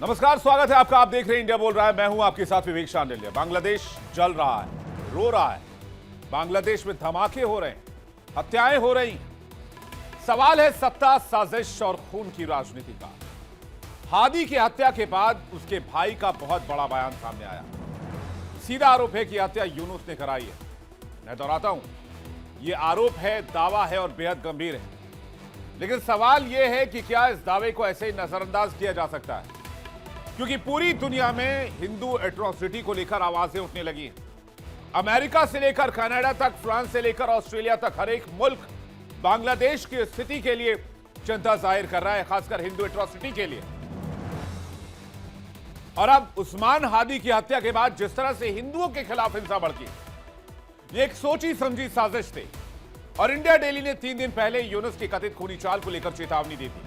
नमस्कार, स्वागत है आपका। आप देख रहे हैं इंडिया बोल रहा है। मैं हूं आपके साथ विवेक शांडिल्य। बांग्लादेश जल रहा है, रो रहा है। बांग्लादेश में धमाके हो रहे हैं, हत्याएं हो रही। सवाल है सत्ता, साजिश और खून की राजनीति का। हादी की हत्या के बाद उसके भाई का बहुत बड़ा बयान सामने आया। सीधा आरोप है कि हत्या यूनुस ने कराई है। मैं दोहराता हूं, यह आरोप है, दावा है और बेहद गंभीर है। लेकिन सवाल यह है कि क्या इस दावे को ऐसे ही नजरअंदाज किया जा सकता है, क्योंकि पूरी दुनिया में हिंदू एट्रोसिटी को लेकर आवाजें उठने लगी हैं। अमेरिका से लेकर कनाडा तक, फ्रांस से लेकर ऑस्ट्रेलिया तक, हर एक मुल्क बांग्लादेश की स्थिति के लिए चिंता जाहिर कर रहा है, खासकर हिंदू एट्रोसिटी के लिए। और अब उस्मान हादी की हत्या के बाद जिस तरह से हिंदुओं के खिलाफ हिंसा भड़की, ये एक सोची समझी साजिश थी। और इंडिया डेली ने 3 दिन पहले यूनुस की कथित खूनी चाल को लेकर चेतावनी दी थी,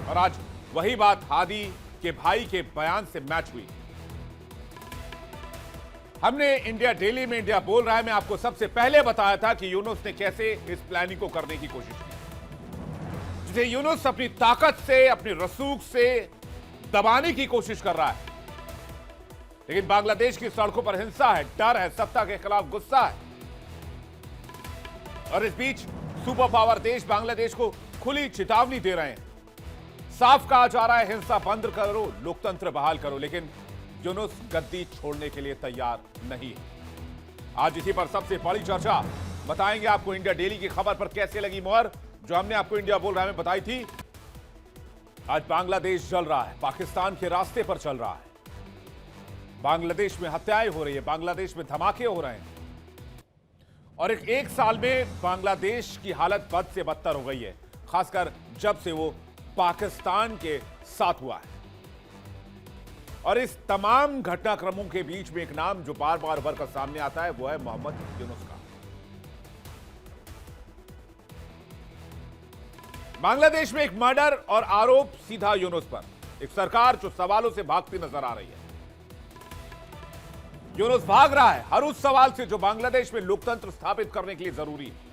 और आज वही बात हादी के भाई के बयान से मैच हुई। हमने इंडिया डेली में इंडिया बोल रहा है मैं आपको सबसे पहले बताया था कि यूनुस ने कैसे इस प्लानिंग को करने की कोशिश की, जिसे यूनुस अपनी ताकत से, अपनी रसूख से दबाने की कोशिश कर रहा है। लेकिन बांग्लादेश की सड़कों पर हिंसा है, डर है, सत्ता के खिलाफ गुस्सा है। और इस बीच सुपर पावर देश बांग्लादेश को खुली चेतावनी दे रहे हैं। साफ कहा जा रहा है हिंसा बंद करो, लोकतंत्र बहाल करो। लेकिन यूनुस गद्दी छोड़ने के लिए तैयार नहीं है। आज इसी पर सबसे बड़ी चर्चा बताएंगे आपको। इंडिया डेली की खबर पर कैसे लगी मोहर, जो हमने आपको इंडिया बोल रहा है में बताई थी। आज बांग्लादेश जल रहा है, पाकिस्तान के रास्ते पर चल रहा है। बांग्लादेश में हत्याएं हो रही है, बांग्लादेश में धमाके हो रहे हैं। और एक साल में बांग्लादेश की हालत बद से बदतर हो गई है, खासकर जब से वो पाकिस्तान के साथ हुआ है। और इस तमाम घटनाक्रमों के बीच में एक नाम जो बार बार उभर कर सामने आता है, वो है मोहम्मद यूनुस का। बांग्लादेश में एक मर्डर और आरोप सीधा यूनुस पर। एक सरकार जो सवालों से भागती नजर आ रही है। यूनुस भाग रहा है हर उस सवाल से जो बांग्लादेश में लोकतंत्र स्थापित करने के लिए जरूरी है।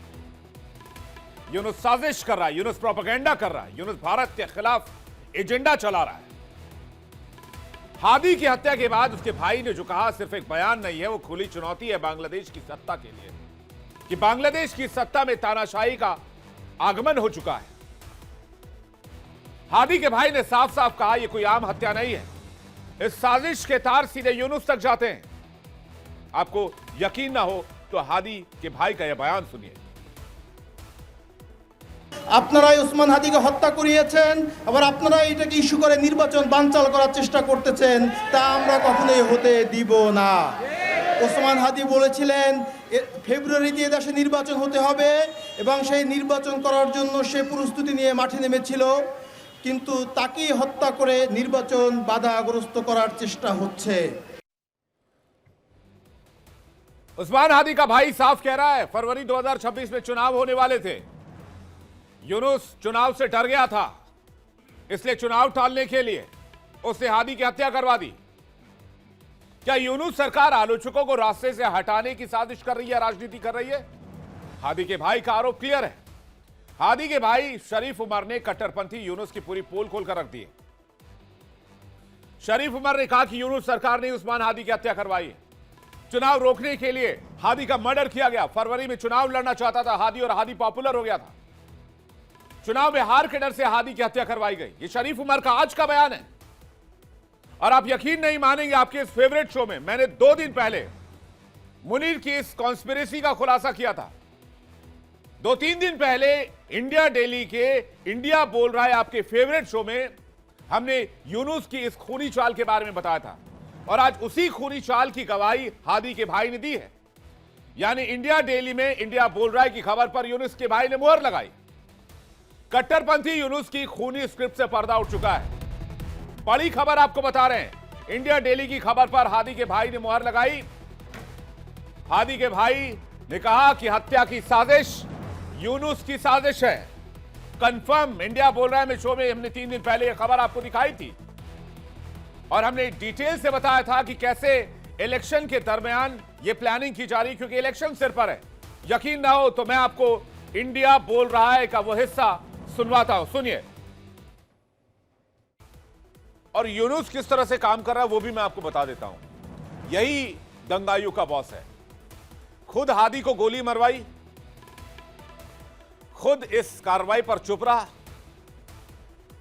यूनुस साजिश कर रहा है, यूनुस प्रोपेगेंडा कर रहा है, यूनुस भारत के खिलाफ एजेंडा चला रहा है। हादी की हत्या के बाद उसके भाई ने जो कहा सिर्फ एक बयान नहीं है, वो खुली चुनौती है बांग्लादेश की सत्ता के लिए, कि बांग्लादेश की सत्ता में तानाशाही का आगमन हो चुका है। हादी के भाई ने साफ साफ कहा यह कोई आम हत्या नहीं है, इस साजिश के तार सीधे यूनुस तक जाते हैं। आपको यकीन ना हो तो हादी के भाई का यह बयान सुनिए। আপনারাই ওসমান হাদিকে হত্যা করিয়েছেন, আবার আপনারা এটাকে ইস্যু করে নির্বাচন বানচাল করার চেষ্টা করতেছেন, তা আমরা কখনোই হতে দিব না। ওসমান হাদি বলেছিলেন ফেব্রুয়ারিতে দেশে নির্বাচন হতে হবে এবং সেই নির্বাচন করার জন্য সে প্রস্তুতি নিয়ে মাঠে নেমেছিল, কিন্তু তাকেই হত্যা করে নির্বাচন বাধাগ্রস্ত করার চেষ্টা হচ্ছে। उस्मान हादी का भाई साफ कह रहा है फरवरी 2026 में चुनाव होने वाले थे। यूनुस चुनाव से डर गया था, इसलिए चुनाव टालने के लिए उसने हादी की हत्या करवा दी। क्या यूनुस सरकार आलोचकों को रास्ते से हटाने की साजिश कर रही है, राजनीति कर रही है? हादी के भाई का आरोप क्लियर है। हादी के भाई शरीफ उमर ने कट्टरपंथी यूनुस की पूरी पोल खोलकर रख दी है। शरीफ उमर ने कहा कि यूनुस सरकार ने उस्मान हादी की हत्या करवाई है। चुनाव रोकने के लिए हादी का मर्डर किया गया। फरवरी में चुनाव लड़ना चाहता था हादी और हादी पॉपुलर हो गया था। चुनाव में हार के डर से हादी की हत्या करवाई गई। ये शरीफ उमर का आज का बयान है। और आप यकीन नहीं मानेंगे, आपके इस फेवरेट शो में मैंने 2 दिन पहले मुनीर की इस कॉन्स्पिरेसी का खुलासा किया था। 2-3 दिन पहले इंडिया डेली के इंडिया बोल रहा है आपके फेवरेट शो में हमने यूनुस की इस खूनी चाल के बारे में बताया था। और आज उसी खूनी चाल की गवाही हादी के भाई ने दी है। यानी इंडिया डेली में इंडिया बोल रहा है की खबर पर यूनुस के भाई ने मुहर लगाई। कट्टरपंथी यूनुस की खूनी स्क्रिप्ट से पर्दा उठ चुका है। बड़ी खबर आपको बता रहे हैं, इंडिया डेली की खबर पर हादी के भाई ने मुहर लगाई। हादी के भाई ने कहा कि हत्या की साजिश यूनुस की साजिश है। कंफर्म इंडिया बोल रहा है मैं शो में हमने 3 दिन पहले यह खबर आपको दिखाई थी, और हमने डिटेल से बताया था कि कैसे इलेक्शन के दरमियान यह प्लानिंग की जा रही, क्योंकि इलेक्शन सिर पर है। यकीन ना हो तो मैं आपको इंडिया बोल रहा है का वो हिस्सा सुनवाता हूं, सुनिए। और यूनुस किस तरह से काम कर रहा है वो भी मैं आपको बता देता हूं। यही दंगाइयों का बॉस है। खुद हादी को गोली मरवाई, खुद इस कार्रवाई पर चुप रहा,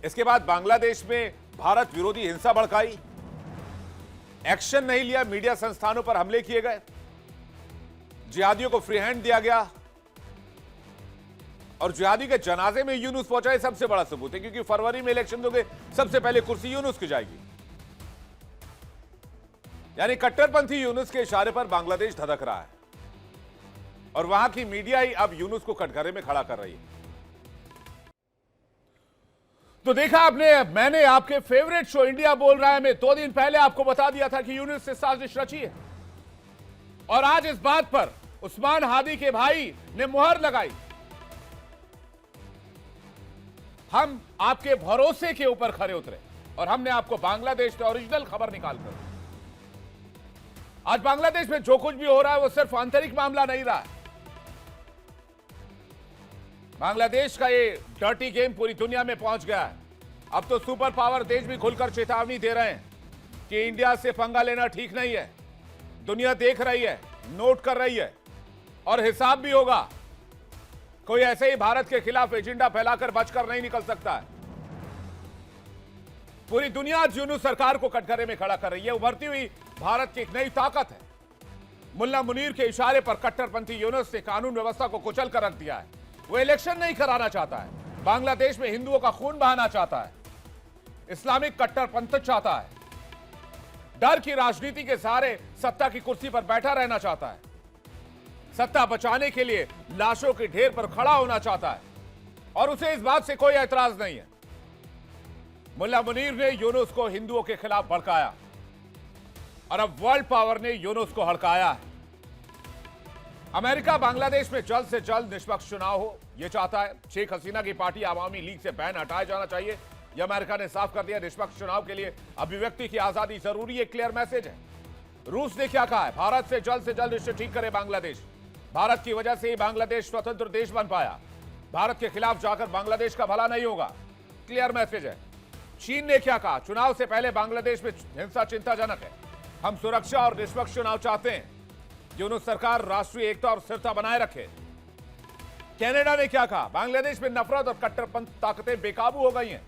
इसके बाद बांग्लादेश में भारत विरोधी हिंसा भड़काई, एक्शन नहीं लिया, मीडिया संस्थानों पर हमले किए गए, जिहादियों को फ्री हैंड दिया गया और जिहादी के जनाजे में यूनुस पहुंचा। है सबसे बड़ा सबूत है, क्योंकि फरवरी में इलेक्शन दोगे, सबसे पहले कुर्सी यूनुस की जाएगी। यानी कट्टरपंथी यूनुस के इशारे पर बांग्लादेश धधक रहा है और वहां की मीडिया ही अब यूनुस को कटघरे में खड़ा कर रही है। तो देखा आपने, मैंने आपके फेवरेट शो इंडिया बोल रहा है में 2 दिन पहले आपको बता दिया था कि यूनुस से साजिश रची है और आज इस बात पर उस्मान हादी के भाई ने मुहर लगाई। हम आपके भरोसे के ऊपर खरे उतरे और हमने आपको बांग्लादेश से ओरिजिनल खबर निकालकर, आज बांग्लादेश में जो कुछ भी हो रहा है वो सिर्फ आंतरिक मामला नहीं रहा है। बांग्लादेश का ये डर्टी गेम पूरी दुनिया में पहुंच गया है। अब तो सुपर पावर देश भी खुलकर चेतावनी दे रहे हैं कि इंडिया से पंगा लेना ठीक नहीं है। दुनिया देख रही है, नोट कर रही है और हिसाब भी होगा। कोई ऐसे ही भारत के खिलाफ एजेंडा फैलाकर बचकर नहीं निकल सकता है। पूरी दुनिया यूनुस सरकार को कटघरे में खड़ा कर रही है। उभरती हुई भारत की एक नई ताकत है। मुल्ला मुनीर के इशारे पर कट्टरपंथी यूनुस ने कानून व्यवस्था को कुचल कर रख दिया है। वो इलेक्शन नहीं कराना चाहता है, बांग्लादेश में हिंदुओं का खून बहाना चाहता है, इस्लामिक कट्टरपंथ चाहता है, डर की राजनीति के सहारे सत्ता की कुर्सी पर बैठा रहना चाहता है, सत्ता बचाने के लिए लाशों के ढेर पर खड़ा होना चाहता है और उसे इस बात से कोई ऐतराज नहीं है। मुल्ला मुनीर ने यूनुस को हिंदुओं के खिलाफ भड़काया और अब वर्ल्ड पावर ने यूनुस को हड़काया है। अमेरिका बांग्लादेश में जल्द से जल्द निष्पक्ष चुनाव हो, यह चाहता है। शेख हसीना की पार्टी आवामी लीग से बैन हटाया जाना चाहिए, यह अमेरिका ने साफ कर दिया। निष्पक्ष चुनाव के लिए अभिव्यक्ति की आजादी जरूरी, एक क्लियर मैसेज है। रूस ने क्या कहा है? भारत से जल्द रिश्ते ठीक करे बांग्लादेश। भारत की वजह से ही बांग्लादेश स्वतंत्र देश बन पाया। भारत के खिलाफ जाकर बांग्लादेश का भला नहीं होगा, क्लियर मैसेज है। चीन ने क्या कहा? चुनाव से पहले बांग्लादेश में हिंसा चिंताजनक है, हम सुरक्षा और निष्पक्ष चुनाव चाहते हैं। यूनुस सरकार राष्ट्रीय एकता और स्थिरता बनाए रखे। कनाडा ने क्या कहा? बांग्लादेश में नफरत और कट्टरपंथ ताकतें बेकाबू हो गई हैं।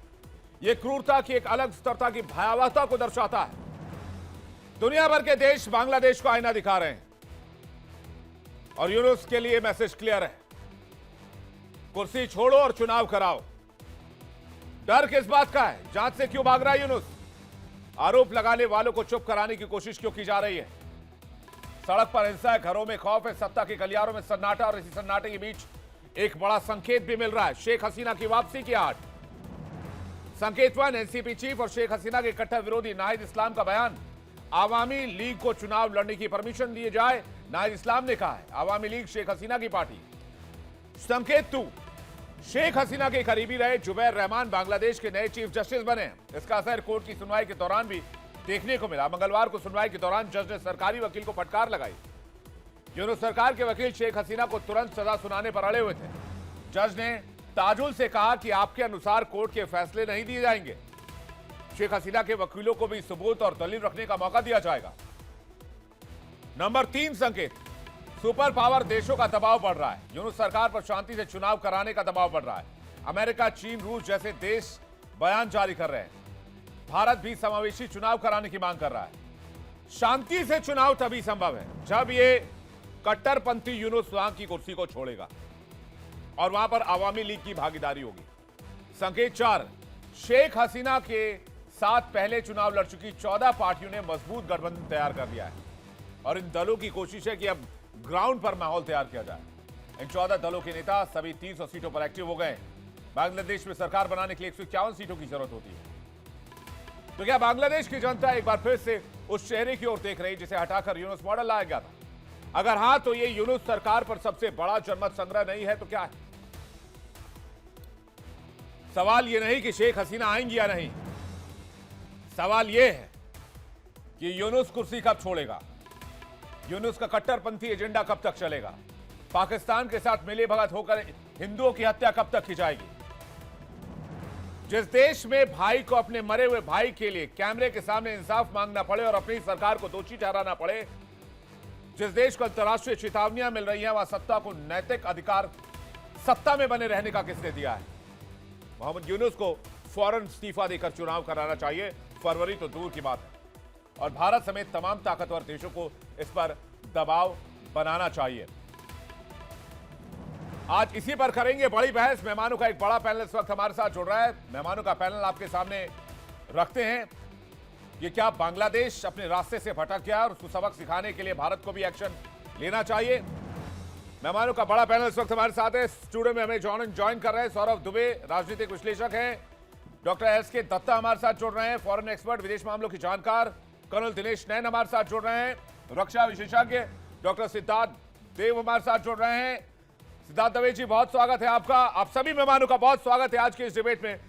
यह क्रूरता की एक अलग स्तरता की भयावहता को दर्शाता है। दुनिया भर के देश बांग्लादेश को आईना दिखा रहे हैं और यूनुस के लिए मैसेज क्लियर है, कुर्सी छोड़ो और चुनाव कराओ। डर किस बात का है? जांच से क्यों भाग रहा है यूनुस? आरोप लगाने वालों को चुप कराने की कोशिश क्यों की जा रही है? सड़क पर हिंसा है, घरों में खौफ है, सत्ता के गलियारों में सन्नाटा और इसी सन्नाटे के बीच एक बड़ा संकेत भी मिल रहा है, शेख हसीना की वापसी की आड़। संकेत 1, एनसीपी चीफ और शेख हसीना के कट्टर विरोधी नाहिद इस्लाम का बयान। आवामी लीग को चुनाव लड़ने की परमिशन दिए जाए, नाहिद इस्लाम ने कहा है। आवामी लीग शेख हसीना की पार्टी। संकेत 2, शेख हसीना के करीबी रहे जुबैर रहमान बांग्लादेश के नए चीफ जस्टिस बने। इसका असर कोर्ट की सुनवाई के दौरान भी देखने को मिला। मंगलवार को सुनवाई के दौरान जज ने सरकारी वकील को फटकार लगाई। यूनुस सरकार के वकील शेख हसीना को तुरंत सजा सुनाने पर अड़े हुए थे। जज ने ताजुल से कहा कि आपके अनुसार कोर्ट के फैसले नहीं दिए जाएंगे। शेख हसीना के वकीलों को भी सबूत और दलील रखने का मौका दिया जाएगा। नंबर 3 संकेत, सुपर पावर देशों का दबाव बढ़ रहा है। यूनुस सरकार पर शांति से चुनाव कराने का दबाव बढ़ रहा है। अमेरिका, चीन, रूस जैसे देश बयान जारी कर रहे हैं। भारत भी समावेशी चुनाव कराने की मांग कर रहा है। शांति से चुनाव तभी संभव है जब ये कट्टरपंथी यूनुस वहां की कुर्सी को छोड़ेगा और वहां पर आवामी लीग की भागीदारी होगी। संकेत 4, शेख हसीना के साथ पहले चुनाव लड़ चुकी 14 पार्टियों ने मजबूत गठबंधन तैयार कर लिया है और इन दलों की कोशिश है कि अब ग्राउंड पर माहौल तैयार किया जाए। इन 14 दलों के नेता सभी 300 सीटों पर एक्टिव हो गए। बांग्लादेश में सरकार बनाने के लिए 151 सीटों की जरूरत होती है। तो क्या बांग्लादेश की जनता एक बार फिर से उस चेहरे की ओर देख रही जिसे हटाकर यूनुस मॉडल लाया गया था? अगर हां, तो ये यूनुस सरकार पर सबसे बड़ा जनमत संग्रह नहीं है तो क्या है? सवाल ये नहीं कि शेख हसीना आएंगी या नहीं, सवाल ये है कि यूनुस कुर्सी कब छोड़ेगा, यूनुस का कट्टरपंथी एजेंडा कब तक चलेगा, पाकिस्तान के साथ मिलीभगत होकर हिंदुओं की हत्या कब तक की जाएगी। जिस देश में भाई को अपने मरे हुए भाई के लिए कैमरे के सामने इंसाफ मांगना पड़े और अपनी सरकार को दोषी ठहराना पड़े, जिस देश को अंतर्राष्ट्रीय चेतावनियां मिल रही हैं, वहां सत्ता को नैतिक अधिकार सत्ता में बने रहने का किसने दिया है? मोहम्मद यूनुस को फौरन इस्तीफा देकर चुनाव कराना चाहिए। फरवरी तो दूर की बात है, और भारत समेत तमाम ताकतवर देशों को इस पर दबाव बनाना चाहिए। आज इसी पर करेंगे बड़ी बहस। मेहमानों का एक बड़ा पैनल इस वक्त हमारे साथ जुड़ रहा है। मेहमानों का पैनल आपके सामने रखते हैं। ये क्या बांग्लादेश अपने रास्ते से भटक गया और उसको सबक सिखाने के लिए भारत को भी एक्शन लेना चाहिए? मेहमानों का बड़ा पैनल इस वक्त हमारे साथ है। स्टूडियो में हमें ज्वाइन कर रहे हैं सौरभ दुबे, राजनीतिक विश्लेषक हैं। Doctor S K. दत्ता हमारे साथ जुड़ रहे हैं, फॉरेन एक्सपर्ट, विदेश मामलों की जानकार। कर्नल दिनेश नैन हमारे साथ जुड़ रहे हैं, रक्षा विशेषज्ञ। डॉक्टर सिद्धार्थ देव हमारे साथ जुड़ रहे हैं। सिद्धार्थ दवे जी, बहुत स्वागत है आपका। आप सभी मेहमानों का बहुत स्वागत है आज के इस डिबेट में।